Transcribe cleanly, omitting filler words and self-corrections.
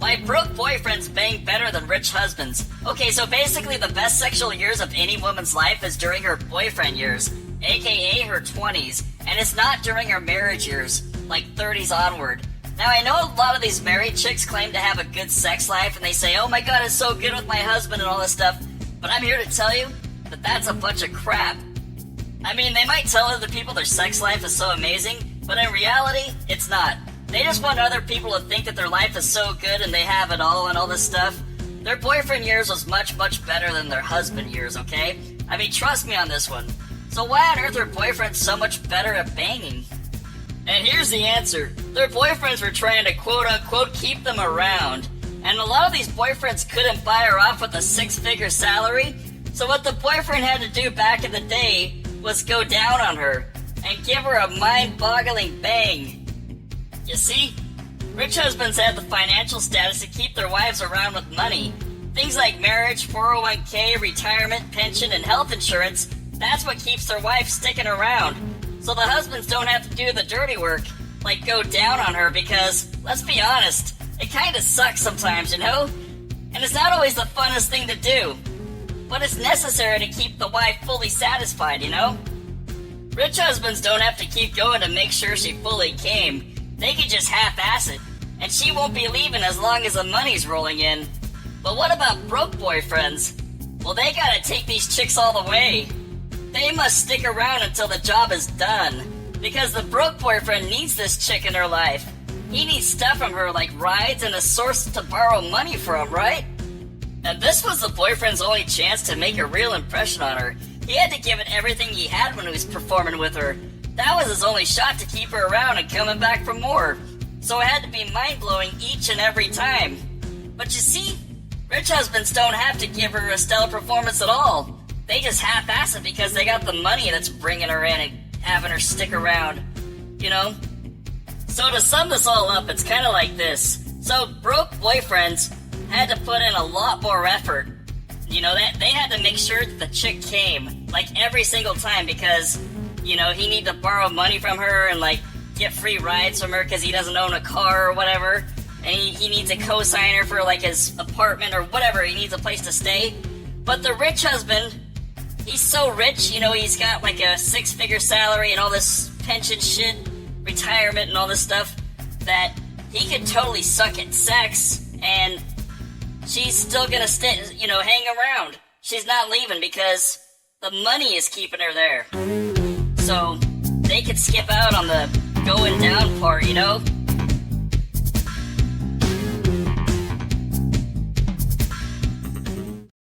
My broke boyfriends bang better than rich husbands. Okay, so basically the best sexual years of any woman's life is during her boyfriend years, aka her 20s, and it's not during her marriage years, like 30s onward. Now, I know a lot of these married chicks claim to have a good sex life, and they say, oh my god, it's so good with my husband and all this stuff, but I'm here to tell you that that's a bunch of crap. I mean, they might tell other people their sex life is so amazing, but in reality, it's not. They just want other people to think that their life is so good and they have it all and all this stuff. Their boyfriend years was much, much better than their husband years, okay? I mean, trust me on this one. So why on earth are boyfriends so much better at banging? And here's the answer. Their boyfriends were trying to quote-unquote keep them around. And a lot of these boyfriends couldn't buy her off with a six-figure salary. So what the boyfriend had to do back in the day was go down on her and give her a mind-boggling bang. You see, rich husbands have the financial status to keep their wives around with money. Things like marriage, 401k, retirement, pension, and health insurance, that's what keeps their wife sticking around. So the husbands don't have to do the dirty work, like go down on her, because, let's be honest, it kinda sucks sometimes, you know? And it's not always the funnest thing to do. But it's necessary to keep the wife fully satisfied, you know? Rich husbands don't have to keep going to make sure she fully came. They can just half-ass it, and she won't be leaving as long as the money's rolling in. But what about broke boyfriends? Well, they gotta take these chicks all the way. They must stick around until the job is done, because the broke boyfriend needs this chick in her life. He needs stuff from her like rides and a source to borrow money from, right? And this was the boyfriend's only chance to make a real impression on her. He had to give it everything he had when he was performing with her. That was his only shot to keep her around and coming back for more. So it had to be mind-blowing each and every time. But you see, rich husbands don't have to give her a stellar performance at all. They just half-ass it because they got the money that's bringing her in and having her stick around. You know? So to sum this all up, it's kind of like this. So broke boyfriends had to put in a lot more effort. You know, they had to make sure that the chick came, like every single time, because, you know, he needed to borrow money from her and, like, get free rides from her because he doesn't own a car or whatever. And he needs a co-signer for, like, his apartment or whatever. He needs a place to stay. But the rich husband, he's so rich, you know, he's got, like, a six-figure salary and all this pension shit, retirement and all this stuff, that he could totally suck at sex, and she's still gonna stay, you know, hang around. She's not leaving because the money is keeping her there. So they could skip out on the going down part, you know?